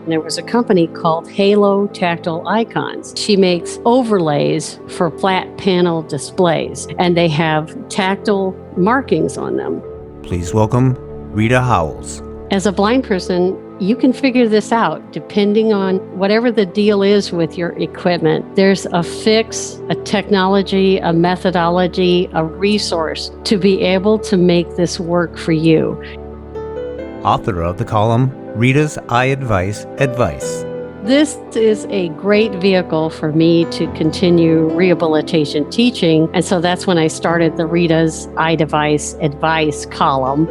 And there was a company called Halo Tactile Icons. She makes overlays for flat panel displays, and they have tactile markings on them. Please welcome Rita Howells. As a blind person, you can figure this out depending on whatever the deal is with your equipment. There's a fix, a technology, a methodology, a resource to be able to make this work for you. Author of the column, Rita's iDevice Advice. This is a great vehicle for me to continue rehabilitation teaching. And so that's when I started the Rita's iDevice Advice column.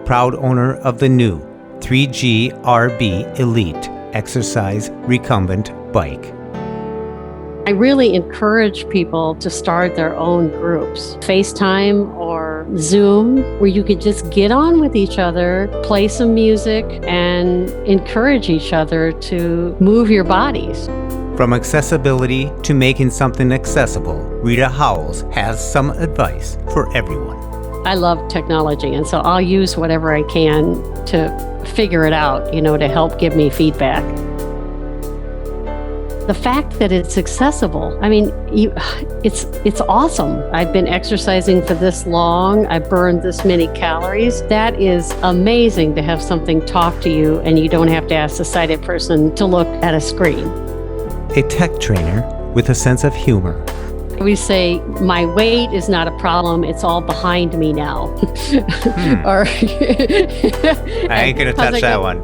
Proud owner of the new 3G RB Elite Exercise Recumbent Bike. I really encourage people to start their own groups, FaceTime or Zoom, where you could just get on with each other, play some music, and encourage each other to move your bodies. From accessibility to making something accessible, Rita Howells has some advice for everyone. I love technology, and so I'll use whatever I can to figure it out, to help give me feedback. The fact that it's accessible, it's awesome. I've been exercising for this long. I've burned this many calories. That is amazing to have something talk to you, and you don't have to ask a sighted person to look at a screen. A tech trainer with a sense of humor. We say, my weight is not a problem. It's all behind me now. Or I ain't going to touch that one.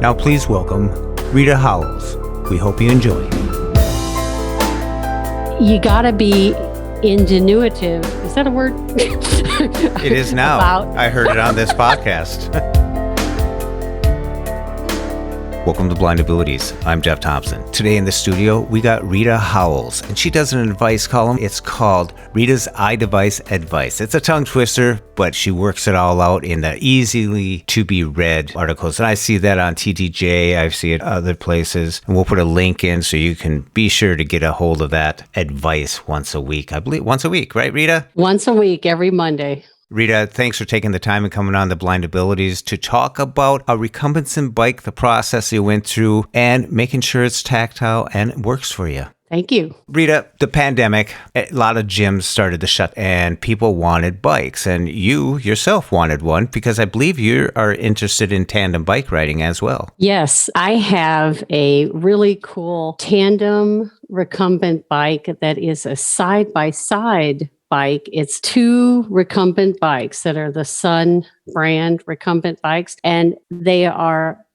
Now, please welcome Rita Howells. We hope you enjoy. You got to be ingenuitive. Is that a word? It is now. I heard it on this podcast. Welcome to Blind Abilities. I'm Jeff Thompson. Today in the studio, we got Rita Howells, and she does an advice column. It's called Rita's iDevice Advice. It's a tongue twister, but she works it all out in the easily to be read articles. And I see that on TTJ. I see it other places. And we'll put a link in so you can be sure to get a hold of that advice once a week. I believe once a week, right, Rita? Once a week, every Monday. Rita, thanks for taking the time and coming on the Blind Abilities to talk about a recumbent bike, the process you went through, and making sure it's tactile and works for you. Thank you. Rita, the pandemic, a lot of gyms started to shut and people wanted bikes, and you yourself wanted one because I believe you are interested in tandem bike riding as well. Yes, I have a really cool tandem recumbent bike that is a side-by-side bike. It's two recumbent bikes that are the Sun brand recumbent bikes, and they are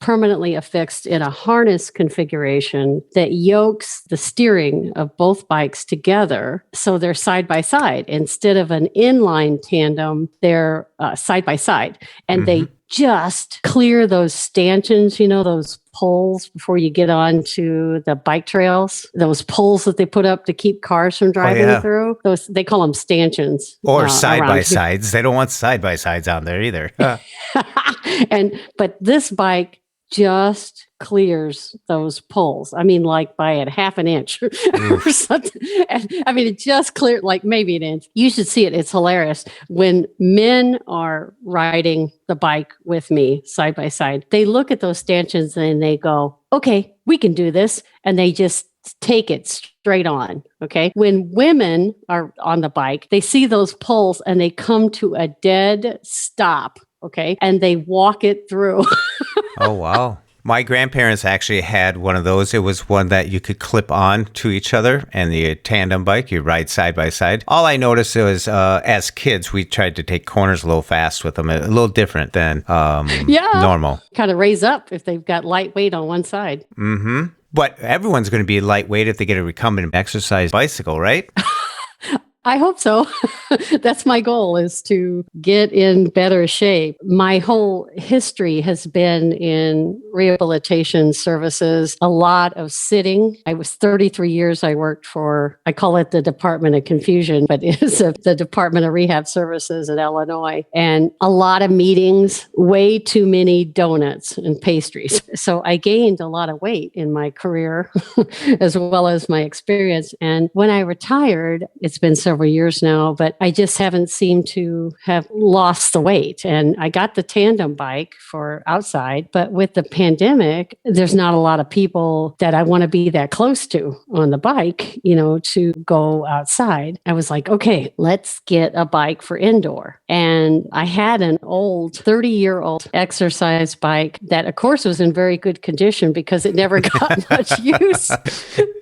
permanently affixed in a harness configuration that yokes the steering of both bikes together. So they're side by side. Instead of an inline tandem, they're side by side. And they just clear those stanchions, those poles before you get onto the bike trails, those poles that they put up to keep cars from driving through. Those, they call them stanchions. Or side-by-sides. They don't want side-by-sides on there either. But this bike just clears those poles. Like by a half an inch or something. And, it just cleared like maybe an inch. You should see it. It's hilarious. When men are riding the bike with me side by side, they look at those stanchions and they go, okay, we can do this. And they just take it straight on. Okay. When women are on the bike, they see those poles and they come to a dead stop. Okay. And they walk it through. Oh, wow. My grandparents actually had one of those. It was one that you could clip on to each other, and the tandem bike, you ride side by side. All I noticed was, as kids, we tried to take corners a little fast with them, a little different than normal. Kind of raise up if they've got lightweight on one side. Mm-hmm. But everyone's going to be lightweight if they get a recumbent exercise bicycle, right? I hope so. That's my goal, is to get in better shape. My whole history has been in rehabilitation services, a lot of sitting. I was 33 years. I worked for, I call it the Department of Confusion, but it's the Department of Rehab Services in Illinois. And a lot of meetings, way too many donuts and pastries. So I gained a lot of weight in my career as well as my experience. And when I retired, it's been several several years now, but I just haven't seemed to have lost the weight. And I got the tandem bike for outside, but with the pandemic, there's not a lot of people that I want to be that close to on the bike, to go outside. I was like, okay, let's get a bike for indoor. And I had an old 30-year-old exercise bike that, of course, was in very good condition because it never got much use.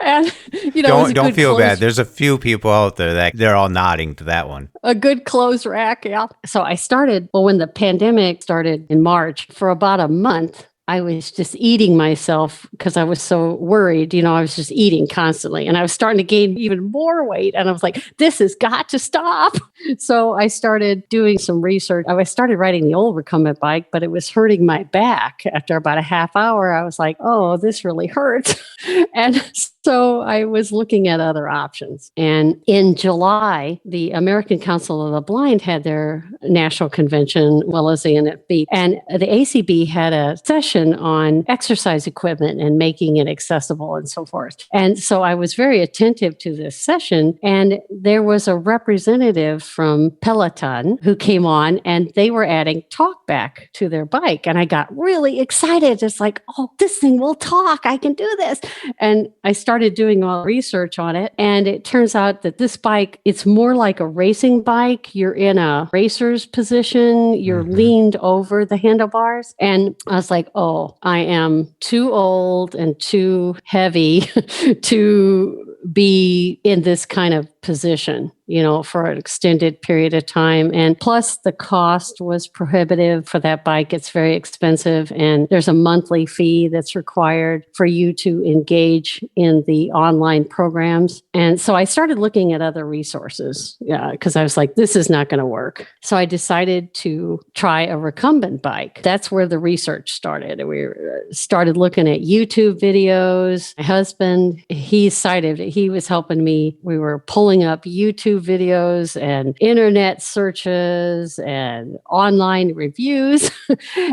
And, don't feel bad. There's a few people out there that they're all nodding to that one. A good clothes rack, yeah. So I started, when the pandemic started in March, for about a month, I was just eating myself because I was so worried. I was just eating constantly and I was starting to gain even more weight. And I was like, this has got to stop. So I started doing some research. I started riding the old recumbent bike, but it was hurting my back. After about a half hour, I was like, oh, this really hurts. And so I was looking at other options. And in July, the American Council of the Blind had their national convention, well as the NFB. And the ACB had a session on exercise equipment and making it accessible and so forth. And so I was very attentive to this session. And there was a representative from Peloton who came on and they were adding TalkBack to their bike. And I got really excited. It's like, oh, this thing will talk. I can do this. And I started doing all research on it. And it turns out that this bike, it's more like a racing bike. You're in a racer's position. You're leaned over the handlebars. And I was like, oh, I am too old and too heavy to be in this kind of position, for an extended period of time. And plus the cost was prohibitive for that bike. It's very expensive. And there's a monthly fee that's required for you to engage in the online programs. And so I started looking at other resources because I was like, this is not going to work. So I decided to try a recumbent bike. That's where the research started. We started looking at YouTube videos. My husband, he was helping me. We were pulling up YouTube videos and internet searches and online reviews.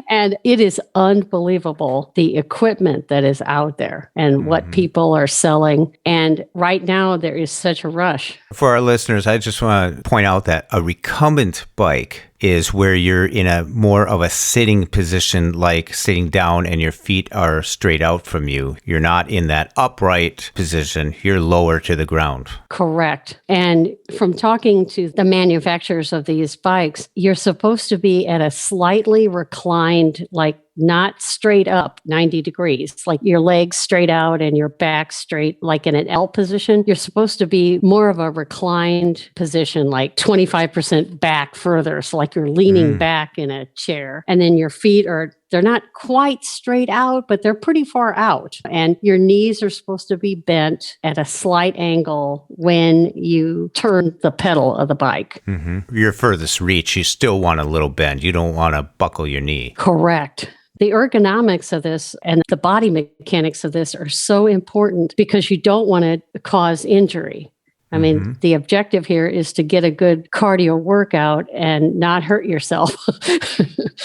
And it is unbelievable, the equipment that is out there and what people are selling. And right now there is such a rush. For our listeners, I just want to point out that a recumbent bike is where you're in a more of a sitting position, like sitting down and your feet are straight out from you. You're not in that upright position. You're lower to the ground. Correct. And from talking to the manufacturers of these bikes, you're supposed to be at a slightly reclined, like not straight up 90 degrees, like your legs straight out and your back straight, like in an L position. You're supposed to be more of a reclined position, like 25% back further. So like you're leaning back in a chair, and then your feet they're not quite straight out, but they're pretty far out. And your knees are supposed to be bent at a slight angle when you turn the pedal of the bike. Your furthest reach, you still want a little bend. You don't want to buckle your knee. Correct. The ergonomics of this and the body mechanics of this are so important because you don't want to cause injury. I mean, the objective here is to get a good cardio workout and not hurt yourself.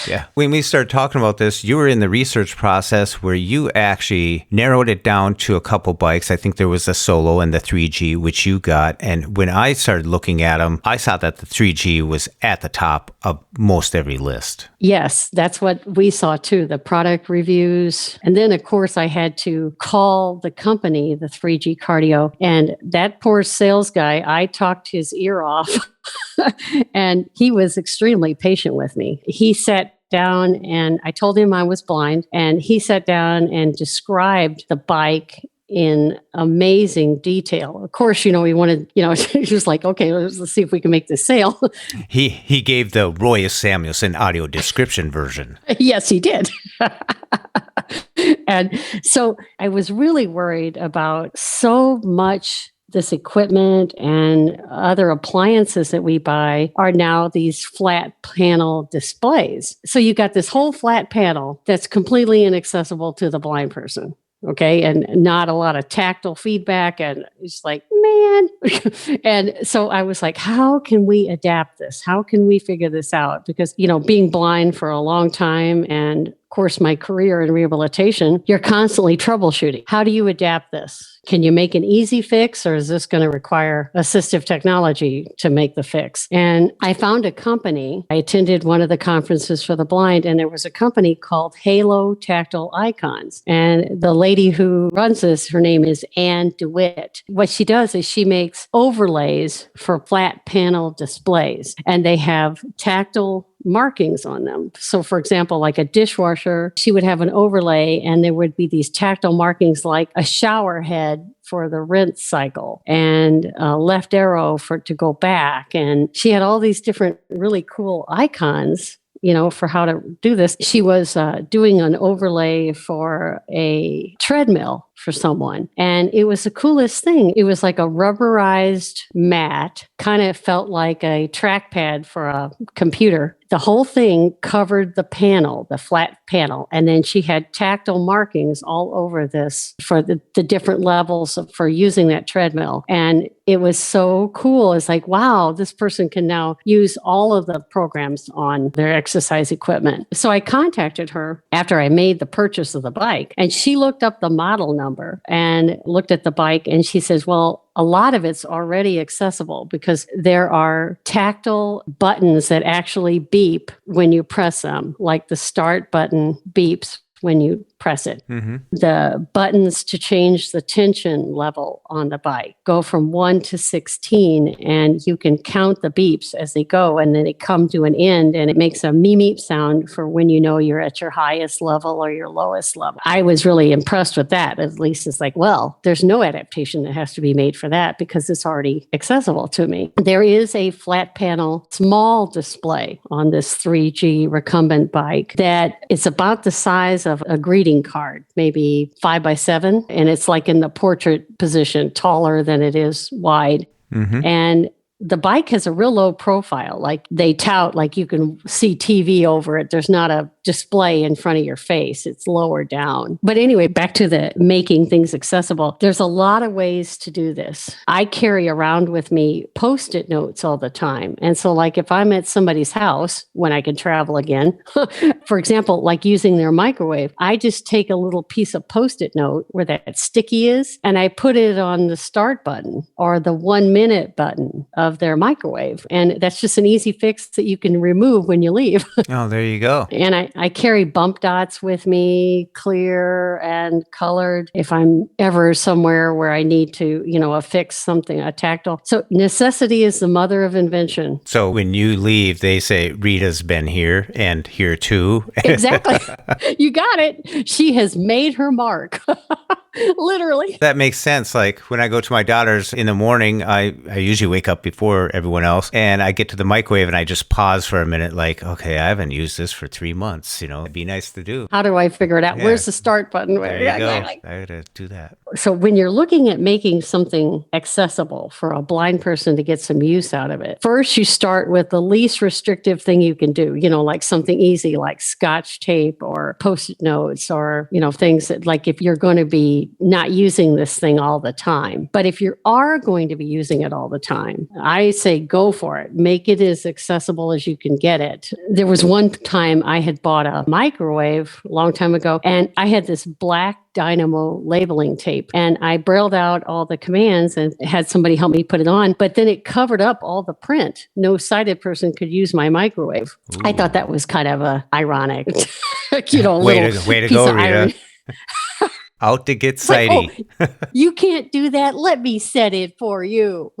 Yeah. When we started talking about this, you were in the research process where you actually narrowed it down to a couple bikes. I think there was a Solo and the 3G, which you got. And when I started looking at them, I saw that the 3G was at the top of most every list. Yes, that's what we saw too, the product reviews. And then, of course, I had to call the company, the 3G Cardio, and that poor sales guy, I talked his ear off. And he was extremely patient with me. He sat down and I told him I was blind, and he sat down and described the bike in amazing detail. Of course, he wanted, he was like, okay, let's see if we can make this sale. He gave the Roy Samuelson audio description version. Yes, he did. And so I was really worried about so much this equipment and other appliances that we buy are now these flat panel displays. So you got this whole flat panel that's completely inaccessible to the blind person. Okay. And not a lot of tactile feedback. And it's like, man. And so I was like, how can we adapt this? How can we figure this out? Because, being blind for a long time and course, my career in rehabilitation, you're constantly troubleshooting. How do you adapt this? Can you make an easy fix, or is this going to require assistive technology to make the fix? And I found a company. I attended one of the conferences for the blind, and there was a company called Halo Tactile Icons. And the lady who runs this, her name is Ann DeWitt. What she does is she makes overlays for flat panel displays, and they have tactile markings on them. So for example, like a dishwasher, she would have an overlay and there would be these tactile markings like a shower head for the rinse cycle and a left arrow for to go back. And she had all these different really cool icons, for how to do this. She was doing an overlay for a treadmill for someone. And it was the coolest thing. It was like a rubberized mat, kind of felt like a trackpad for a computer. The whole thing covered the panel, the flat panel. And then she had tactile markings all over this for the different levels for using that treadmill. And it was so cool. It's like, wow, this person can now use all of the programs on their exercise equipment. So I contacted her after I made the purchase of the bike, and she looked up the model number and looked at the bike, and she says, well, a lot of it's already accessible because there are tactile buttons that actually beep when you press them, like the start button beeps when you press it. Mm-hmm. The buttons to change the tension level on the bike go from 1 to 16, and you can count the beeps as they go, and then they come to an end, and it makes a meep sound for when you know you're at your highest level or your lowest level. I was really impressed with that. At least it's like, well, there's no adaptation that has to be made for that because it's already accessible to me. There is a flat panel small display on this 3G recumbent bike that it's about the size of a greeting card, maybe 5x7, and it's like in the portrait position, taller than it is wide. Mm-hmm. And the bike has a real low profile. Like they tout, like you can see TV over it. There's not a display in front of your face. It's lower down. But anyway, back to the making things accessible. There's a lot of ways to do this. I carry around with me Post-it notes all the time. And so like if I'm at somebody's house when I can travel again, for example, like using their microwave, I just take a little piece of Post-it note where that sticky is, and I put it on the start button or the 1 minute button of their microwave. And that's just an easy fix that you can remove when you leave. Oh, there you go. And I carry bump dots with me, clear and colored, if I'm ever somewhere where I need to, affix something, a tactile. So necessity is the mother of invention. So when you leave, they say, Rita's been here and here too. Exactly. You got it. She has made her mark. Literally. That makes sense. Like when I go to my daughter's in the morning, I usually wake up before everyone else, and I get to the microwave and I just pause for a minute like, okay, I haven't used this for 3 months. It'd be nice to do. How do I figure it out? Yeah. Where's the start button? There you go. I gotta do that. So when you're looking at making something accessible for a blind person to get some use out of it, first you start with the least restrictive thing you can do, like something easy like Scotch tape or Post-it notes or, things that like if you're going to be not using this thing all the time. But if you are going to be using it all the time, I say go for it. Make it as accessible as you can get it. There was one time I had bought a microwave a long time ago, and I had this black dynamo labeling tape, and I brailled out all the commands and had somebody help me put it on, but then it covered up all the print. No sighted person could use my microwave. Ooh. I thought that was kind of a ironic, way to go, Rita. Out to get sighty. Like, you can't do that. Let me set it for you.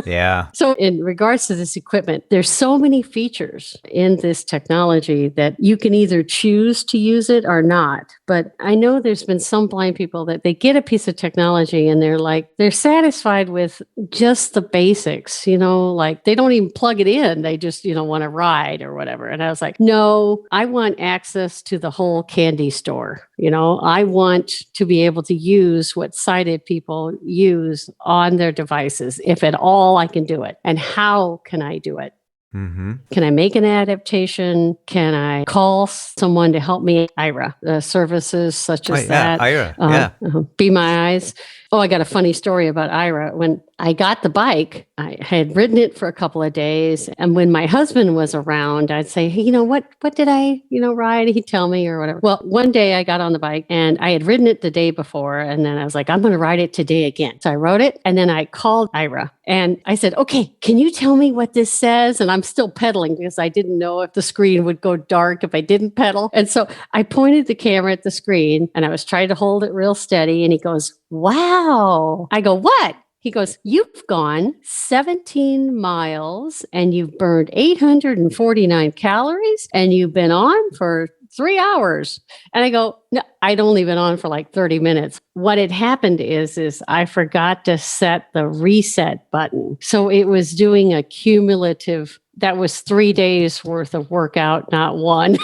Yeah. So in regards to this equipment, there's so many features in this technology that you can either choose to use it or not. But I know there's been some blind people that they get a piece of technology and they're satisfied with just the basics, like they don't even plug it in. They just, want to ride or whatever. And I was like, no, I want access to the whole candy store. I want to be able to use what sighted people use on their devices, if at all I can do it. And how can I do it? Mm-hmm. Can I make an adaptation? Can I call someone to help me? Ira, services such as that. Ira, Be My Eyes. Oh, I got a funny story about Ira. When I got the bike, I had ridden it for a couple of days. And when my husband was around, I'd say, hey, what did I, ride? He'd tell me or whatever. Well, one day I got on the bike and I had ridden it the day before. And then I was like, I'm going to ride it today again. So I rode it and then I called Ira and I said, okay, can you tell me what this says? And I'm still pedaling because I didn't know if the screen would go dark if I didn't pedal. And so I pointed the camera at the screen and I was trying to hold it real steady. And he goes, wow. I go, what? He goes, you've gone 17 miles and you've burned 849 calories and you've been on for 3 hours. And I go, no, I'd only been on for like 30 minutes. What had happened is I forgot to set the reset button. So it was doing a cumulative, that was 3 days worth of workout, not one.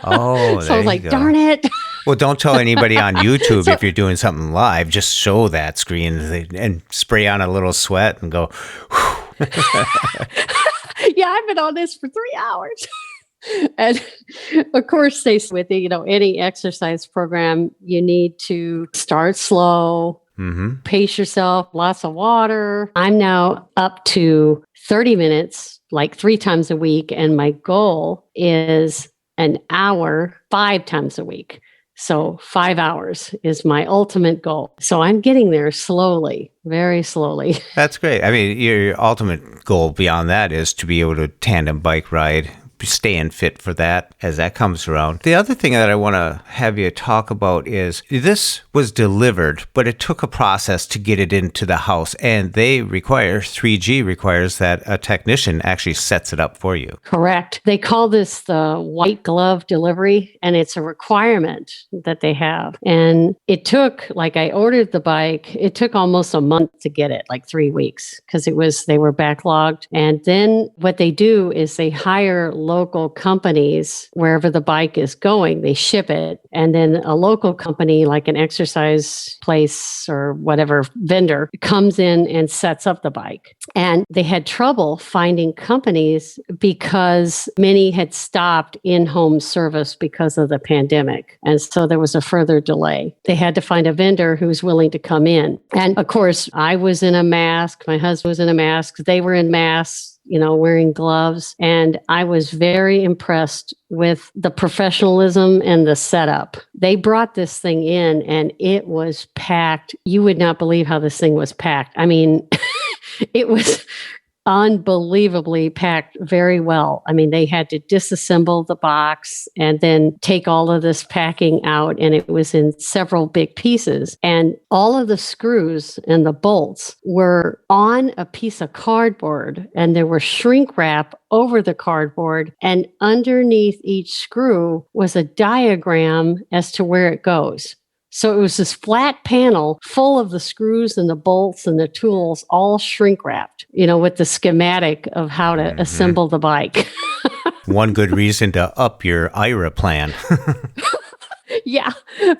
Oh, so I was like, darn it. Well, don't tell anybody on YouTube if you're doing something live. Just show that screen and spray on a little sweat and go, yeah, I've been on this for 3 hours. And of course, they with any exercise program, you need to start slow, pace yourself, lots of water. I'm now up to 30 minutes, like 3 times a week. And my goal is an hour, 5 times a week. So 5 hours is my ultimate goal. So I'm getting there slowly, very slowly. That's great. I mean, your ultimate goal beyond that is to be able to tandem bike ride, staying fit for that as that comes around. The other thing that I want to have you talk about is this was delivered, but it took a process to get it into the house. And 3G requires that a technician actually sets it up for you. Correct. They call this the white glove delivery, and it's a requirement that they have. And it took, I ordered the bike, it took almost a month to get it, like 3 weeks, because they were backlogged. And then what they do is they hire local companies wherever the bike is going, they ship it. And then a local company, like an exercise place or whatever vendor, comes in and sets up the bike. And they had trouble finding companies because many had stopped in-home service because of the pandemic. And so there was a further delay. They had to find a vendor who was willing to come in. And of course, I was in a mask. My husband was in a mask. They were in masks, wearing gloves. And I was very impressed with the professionalism and the setup. They brought this thing in and it was packed. You would not believe how this thing was packed. I mean, it was unbelievably packed very well. I mean, they had to disassemble the box and then take all of this packing out, and it was in several big pieces. And all of the screws and the bolts were on a piece of cardboard, and there were shrink wrap over the cardboard, and underneath each screw was a diagram as to where it goes. So it was this flat panel full of the screws and the bolts and the tools, all shrink wrapped, with the schematic of how to assemble the bike. One good reason to up your IRA plan. Yeah,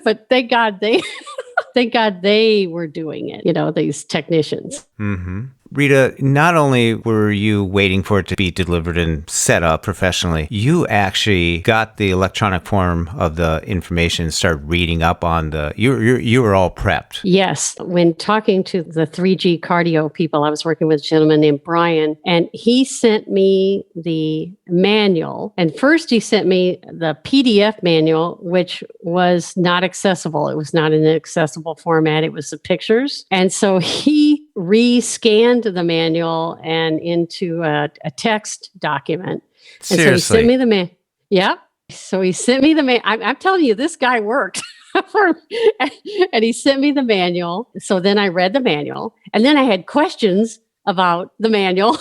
but thank God they were doing it, these technicians. Mm-hmm. Rita, not only were you waiting for it to be delivered and set up professionally, you actually got the electronic form of the information, started reading up on you were all prepped. Yes. When talking to the 3G cardio people, I was working with a gentleman named Brian, and he sent me the manual. And first he sent me the PDF manual, which was not accessible. It was not in an accessible format. It was the pictures. And so he re-scanned the manual and into a text document. And Seriously? So he sent me the man. Yeah. So he sent me the man. I'm telling you, this guy worked. And he sent me the manual. So then I read the manual, and then I had questions about the manual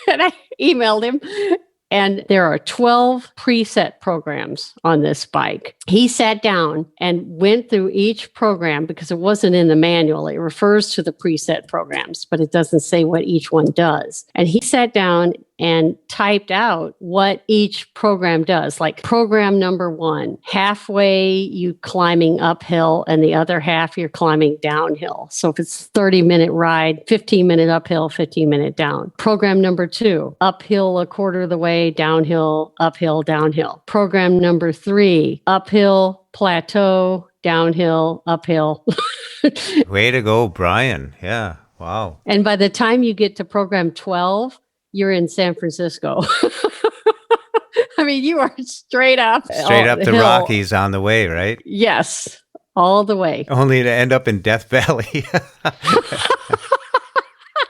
and I emailed him. And there are 12 preset programs on this bike. He sat down and went through each program because it wasn't in the manual. It refers to the preset programs, but it doesn't say what each one does. And he sat down and typed out what each program does. Like program number 1, halfway you climbing uphill and the other half you're climbing downhill. So if it's 30-minute ride, 15-minute uphill, 15-minute down. Program number 2, uphill a quarter of the way, downhill, uphill, downhill. Program number 3, uphill, plateau, downhill, uphill. Way to go, Brian. Yeah. Wow. And by the time you get to program 12, you're in San Francisco. I mean, you are straight up. Straight up the hill. Rockies on the way, right? Yes, all the way. Only to end up in Death Valley.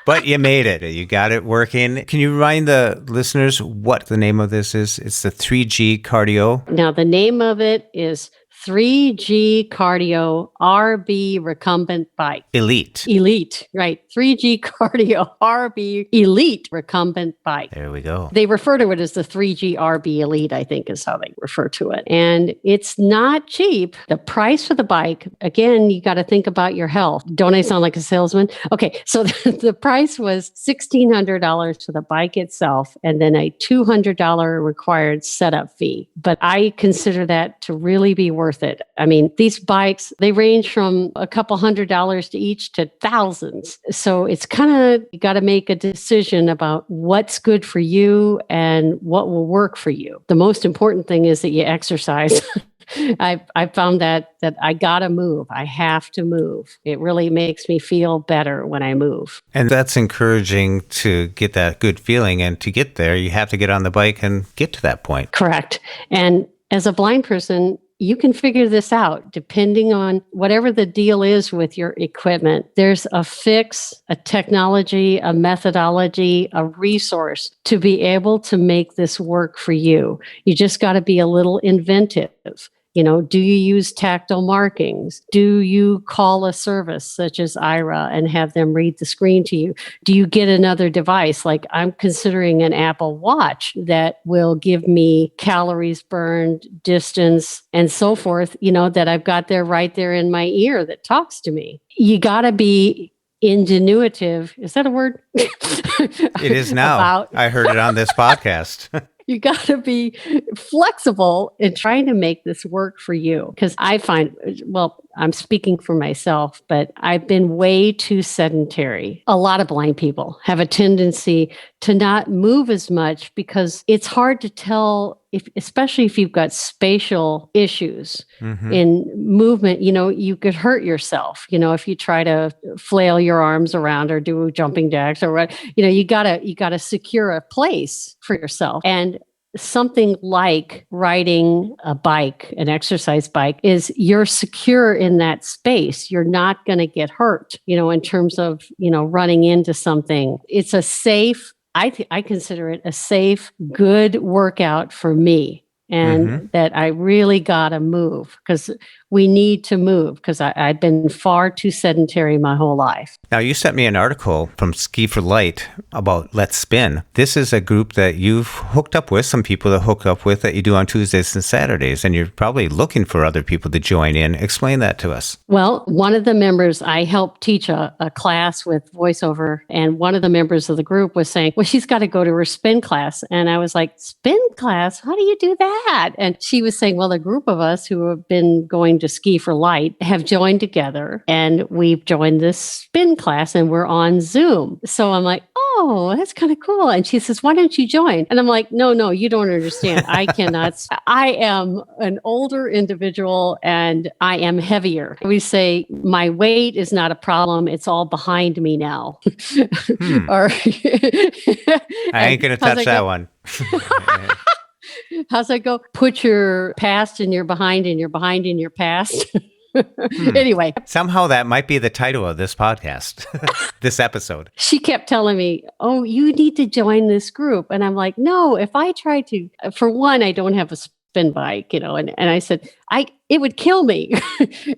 But you made it. You got it working. Can you remind the listeners what the name of this is? It's the 3G Cardio. Now, the name of it is 3G Cardio RB Recumbent Bike. Elite. Elite, right. 3G Cardio RB Elite Recumbent Bike. There we go. They refer to it as the 3G RB Elite, I think is how they refer to it. And it's not cheap. The price for the bike, again, you got to think about your health. Don't I sound like a salesman? Okay, so the price was $1,600 for the bike itself and then a $200 required setup fee. But I consider that to really be worth it. I mean, these bikes, they range from a couple $100 to each to thousands. So it's kind of, you got to make a decision about what's good for you and what will work for you. The most important thing is that you exercise. I found that I got to move. I have to move. It really makes me feel better when I move. And that's encouraging to get that good feeling. And to get there, you have to get on the bike and get to that point. Correct. And as a blind person, you can figure this out depending on whatever the deal is with your equipment. There's a fix, a technology, a methodology, a resource to be able to make this work for you. You just got to be a little inventive. You know, do you use tactile markings? Do you call a service such as Ira and have them read the screen to you? Do you get another device? Like I'm considering an Apple Watch that will give me calories burned, distance, and so forth, you know, that I've got there right there in my ear that talks to me. You got to be ingenuitive. Is that a word? It is now. I heard it on this podcast. You got to be flexible in trying to make this work for you. Because I find, well, I'm speaking for myself, but I've been way too sedentary. A lot of blind people have a tendency to not move as much because it's hard to tell, especially if you've got spatial issues in movement, you know, you could hurt yourself, you know, if you try to flail your arms around or do jumping jacks or what, you know, you gotta secure a place for yourself. And something like riding a bike, an exercise bike, is you're secure in that space. You're not going to get hurt, you know, in terms of, you know, running into something. It's a safe, I consider it a safe, good workout for me. And that I really got to move because we need to move because I've been far too sedentary my whole life. Now, you sent me an article from Ski for Light about Let's Spin. This is a group that you've hooked up with, some people that hook up with that you do on Tuesdays and Saturdays, and you're probably looking for other people to join in. Explain that to us. Well, one of the members, I helped teach a class with voiceover, and one of the members of the group was saying, well, she's got to go to her spin class. And I was like, spin class? How do you do that? And she was saying, well, a group of us who have been going to Ski for Light have joined together and we've joined this spin class and we're on Zoom. So I'm like, oh, that's kind of cool. And she says, why don't you join? And I'm like, no, you don't understand. I cannot. I am an older individual and I am heavier. We say my weight is not a problem. It's all behind me now. Or I ain't going to touch that one. How's that go? Put your past in your behind and your behind in your past. Anyway. Somehow that might be the title of this podcast, this episode. She kept telling me, oh, you need to join this group. And I'm like, no, if I try to, for one, I don't have a spin bike, you know, and I said, it would kill me.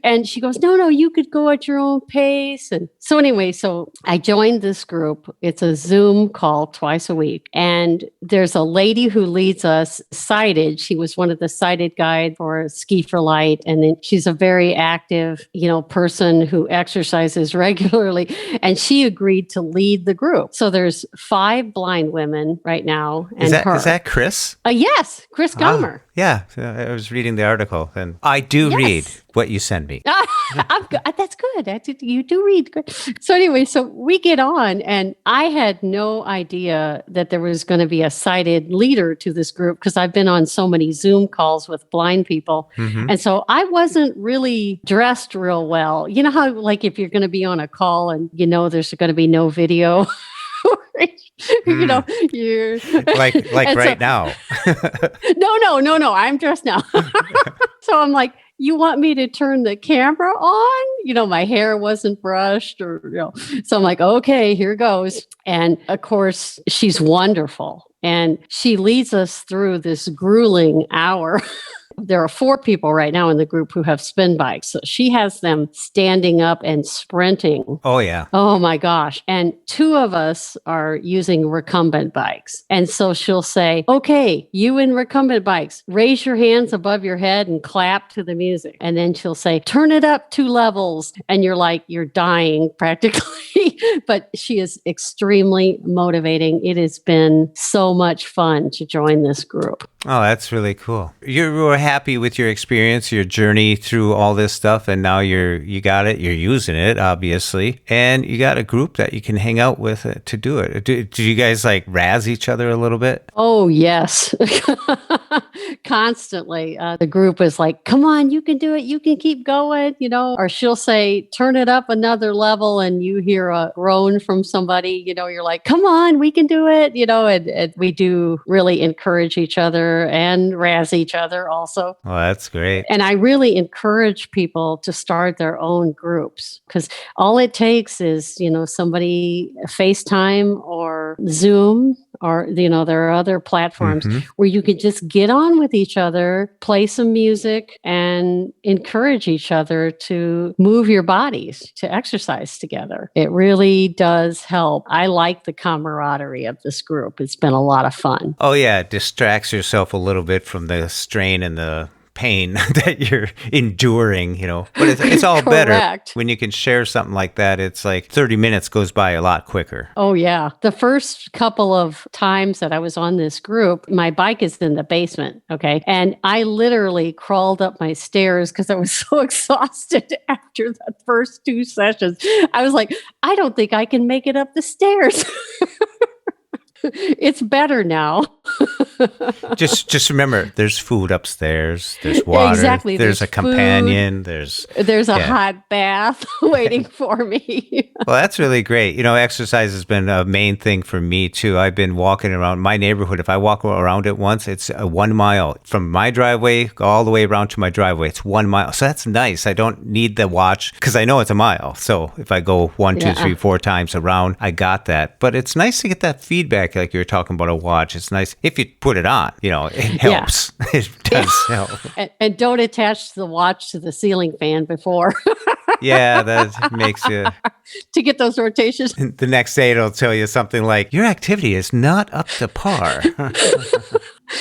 And she goes, no, you could go at your own pace. And so anyway, so I joined this group. It's a Zoom call twice a week. And there's a lady who leads us sighted. She was one of the sighted guide for Ski for Light. And then she's a very active, you know, person who exercises regularly. And she agreed to lead the group. So there's 5 blind women right now. And is that Chris? Yes, Chris Gomer. Yeah, I was reading the article and I do read what you send me. I'm good. That's good. You do read good. So anyway, so we get on, and I had no idea that there was going to be a sighted leader to this group because I've been on so many Zoom calls with blind people. And so I wasn't really dressed real well. You know how, like, if you're going to be on a call and you know there's going to be no video, you know, you're like right now. No. I'm dressed now. So I'm like, you want me to turn the camera on? You know, my hair wasn't brushed or, you know, so I'm like, okay, here goes. And of course, she's wonderful. And she leads us through this grueling hour. There are 4 people right now in the group who have spin bikes. So she has them standing up and sprinting. Oh, yeah. Oh, my gosh. And 2 of us are using recumbent bikes. And so she'll say, okay, you in recumbent bikes, raise your hands above your head and clap to the music. And then she'll say, turn it up 2 levels. And you're like, you're dying practically. But she is extremely motivating. It has been so much fun to join this group. Oh, that's really cool. You were happy with your experience, your journey through all this stuff, and now you got it. You're using it, obviously, and you got a group that you can hang out with to do it. Do you guys like razz each other a little bit? Oh, yes. Constantly. The group is like, come on, you can do it. You can keep going, you know, or she'll say, turn it up another level. And you hear a groan from somebody, you know, you're like, come on, we can do it, you know, and we do really encourage each other and razz each other also. Well, that's great. And I really encourage people to start their own groups because all it takes is, you know, somebody FaceTime or Zoom or, you know, there are other platforms where you can just get on with each other, play some music and encourage each other to move your bodies, to exercise together. It really does help. I like the camaraderie of this group. It's been a lot of fun. Oh, yeah. It distracts yourself a little bit from the strain and the pain that you're enduring, you know, but it's all better when you can share something like that. It's like 30 minutes goes by a lot quicker. Oh, yeah. The first couple of times that I was on this group, my bike is in the basement. Okay. And I literally crawled up my stairs because I was so exhausted after the first 2 sessions. I was like, I don't think I can make it up the stairs. It's better now. just remember, there's food upstairs. There's water. Exactly. There's a companion. There's a hot bath waiting for me. Well, that's really great. You know, exercise has been a main thing for me too. I've been walking around my neighborhood. If I walk around it once, it's 1 mile from my driveway all the way around to my driveway. It's 1 mile. So that's nice. I don't need the watch because I know it's a mile. So if I go 1, 2, 3, 4 times around, I got that. But it's nice to get that feedback. Like you were talking about a watch. It's nice if you put it on, you know, it helps. Yeah. It does help. And don't attach the watch to the ceiling fan before. Yeah, that makes you... to get those rotations. The next day it'll tell you something like, your activity is not up to par.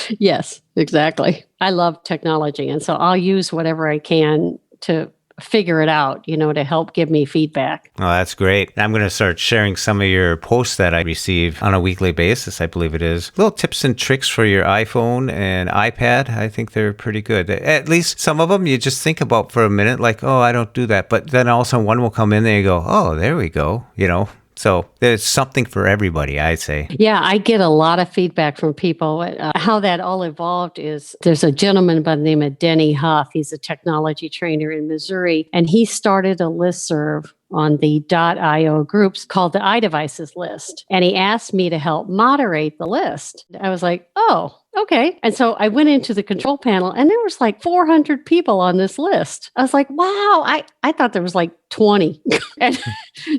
Yes, exactly. I love technology. And so I'll use whatever I can to figure it out, you know, to help give me feedback. Oh, that's great. I'm going to start sharing some of your posts that I receive on a weekly basis, I believe it is. Little tips and tricks for your iPhone and iPad. I think they're pretty good. At least some of them you just think about for a minute, like, oh, I don't do that. But then all of a sudden one will come in there and you go, oh, there we go, you know. So there's something for everybody, I'd say. Yeah, I get a lot of feedback from people. How that all evolved is there's a gentleman by the name of Denny Huff. He's a technology trainer in Missouri, and he started a listserv on the .io groups called the iDevices list. And he asked me to help moderate the list. I was like, oh, okay. And so I went into the control panel and there was like 400 people on this list. I was like, wow, I thought there was like 20. And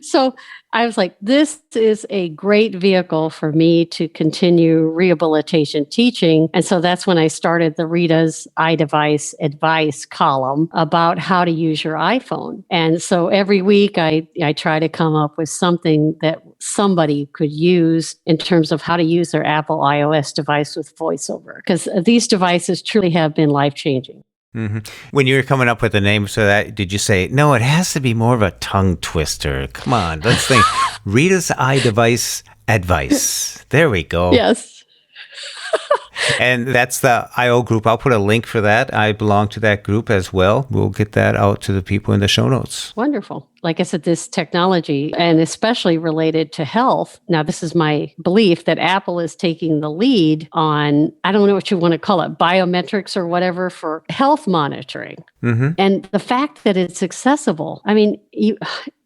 so I was like, this is a great vehicle for me to continue rehabilitation teaching. And so that's when I started the Rita's iDevice advice column about how to use your iPhone. And so every week I try to come up with something that somebody could use in terms of how to use their Apple iOS device with VoiceOver, because these devices truly have been life-changing. Mm-hmm. When you were coming up with the name for that, did you say, no, it has to be more of a tongue twister? Come on, let's think. Rita's iDevice advice. There we go. Yes. And that's the IO group. I'll put a link for that. I belong to that group as well. We'll get that out to the people in the show notes. Wonderful. Like I said, this technology, and especially related to health. Now, this is my belief that Apple is taking the lead on, I don't know what you want to call it, biometrics or whatever for health monitoring. Mm-hmm. And the fact that it's accessible, I mean,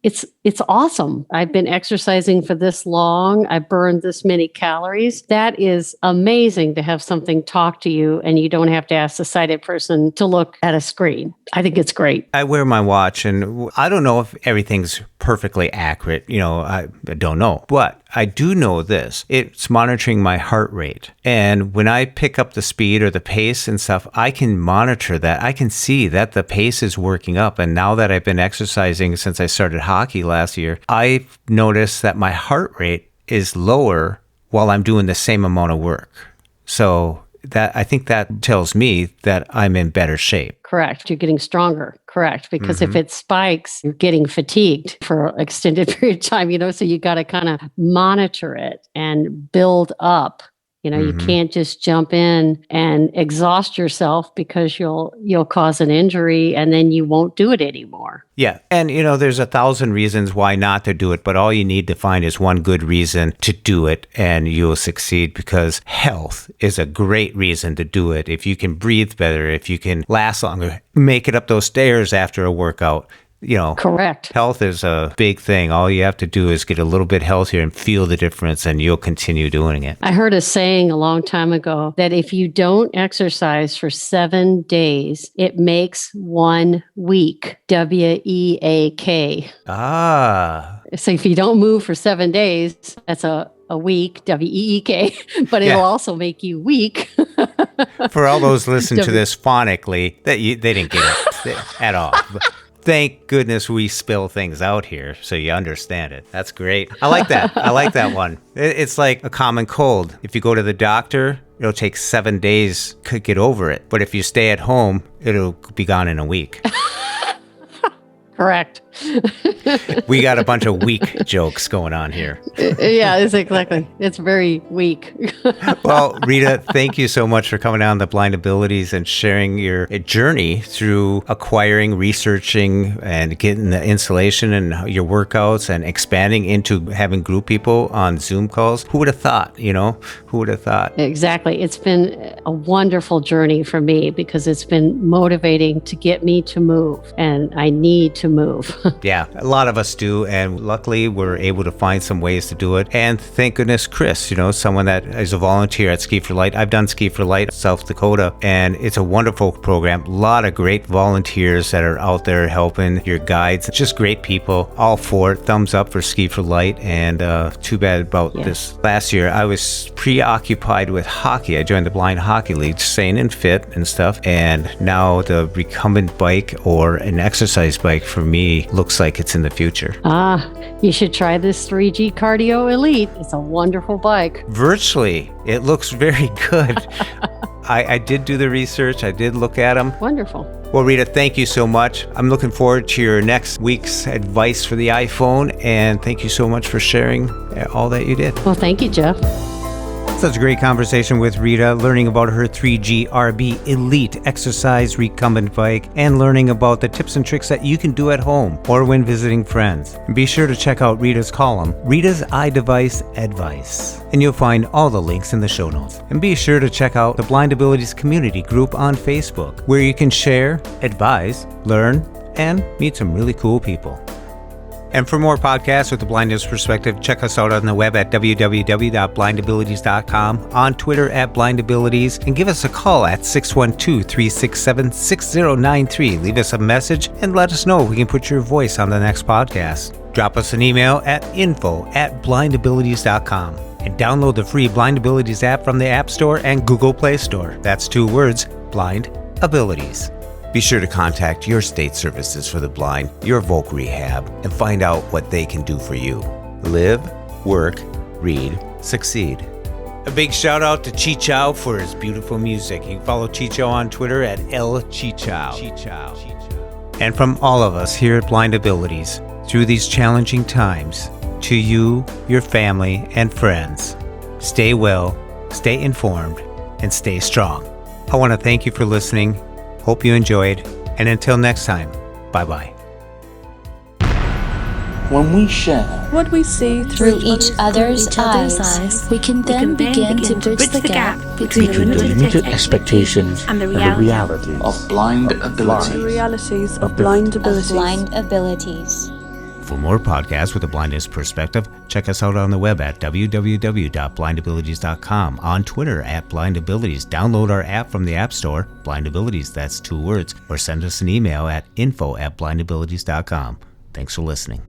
it's awesome. I've been exercising for this long. I burned this many calories. That is amazing to have something talk to you and you don't have to ask the sighted person to look at a screen. I think it's great. I wear my watch and I don't know if everything's perfectly accurate. I don't know. But I do know this. It's monitoring my heart rate. And when I pick up the speed or the pace and stuff, I can monitor that. I can see that the pace is working up. And now that I've been exercising since I started hockey last year, I've noticed that my heart rate is lower while I'm doing the same amount of work. So I think that tells me that I'm in better shape. Correct. You're getting stronger. Correct. Because if it spikes, you're getting fatigued for an extended period of time, so you got to kind of monitor it and build up. You can't just jump in and exhaust yourself because you'll cause an injury and then you won't do it anymore. Yeah. And, there's 1,000 reasons why not to do it, but all you need to find is one good reason to do it and you'll succeed because health is a great reason to do it. If you can breathe better, if you can last longer, make it up those stairs after a workout. Correct. Health is a big thing. All you have to do is get a little bit healthier and feel the difference and you'll continue doing it. I heard a saying a long time ago that if you don't exercise for 7 days, it makes 1 week. WEAK. So if you don't move for 7 days, that's a week, WEEK, but it'll also make you weak. For all those listening to this phonically, they didn't get it at all. Thank goodness we spill things out here so you understand it. That's great. I like that. I like that one. It's like a common cold. If you go to the doctor, it'll take 7 days to get over it. But if you stay at home, it'll be gone in a week. Correct. We got a bunch of weak jokes going on here. Yeah, exactly. It's very weak. Well, Rita, thank you so much for coming on the Blind Abilities and sharing your journey through acquiring, researching, and getting the installation and your workouts and expanding into having group people on Zoom calls. Who would have thought, Who would have thought? Exactly. It's been a wonderful journey for me because it's been motivating to get me to move, and I need to move. Yeah, a lot of us do, and luckily we're able to find some ways to do it. And thank goodness Chris, someone that is a volunteer at Ski for Light. I've done Ski for Light South Dakota, and it's a wonderful program. A lot of great volunteers that are out there helping, your guides, just great people. All for it. Thumbs up for Ski for Light. And too bad about this. Last year, I was preoccupied with hockey. I joined the Blind Hockey League, staying in fit and stuff. And now the recumbent bike or an exercise bike for me looks like it's in the future. You should try this 3G Cardio Elite. It's a wonderful bike. Virtually, it looks very good. I did do the research. I did look at them. Wonderful. Well, Rita, thank you so much. I'm looking forward to your next week's advice for the iPhone. And thank you so much for sharing all that you did. Well, thank you, Jeff. Such a great conversation with Rita, learning about her 3G RB Elite exercise recumbent bike and learning about the tips and tricks that you can do at home or when visiting friends. And be sure to check out Rita's column, Rita's iDevice Advice, and you'll find all the links in the show notes. And be sure to check out the Blind Abilities community group on Facebook, where you can share, advise, learn, and meet some really cool people. And for more podcasts with the blindness perspective, check us out on the web at www.blindabilities.com, on Twitter at blindabilities, and give us a call at 612-367-6093. Leave us a message and let us know if we can put your voice on the next podcast. Drop us an email at info@blindabilities.com. And download the free Blind Abilities app from the App Store and Google Play Store. That's 2 words, Blind Abilities. Be sure to contact your state services for the blind, your Voc Rehab, and find out what they can do for you. Live, work, read, succeed. A big shout out to Chi Chow for his beautiful music. You can follow Chi Chow on Twitter at LChichow. And from all of us here at Blind Abilities, through these challenging times, to you, your family, and friends, stay well, stay informed, and stay strong. I want to thank you for listening. Hope you enjoyed. And until next time, bye-bye. When we share what we see through each other's eyes, we can then begin to bridge the gap between the limited expectations and the realities of blind abilities. The realities of blind abilities. For more podcasts with a blindness perspective, check us out on the web at www.blindabilities.com, on Twitter at blindabilities. Download our app from the App Store, blindabilities, that's 2 words, or send us an email at info@blindabilities.com. Thanks for listening.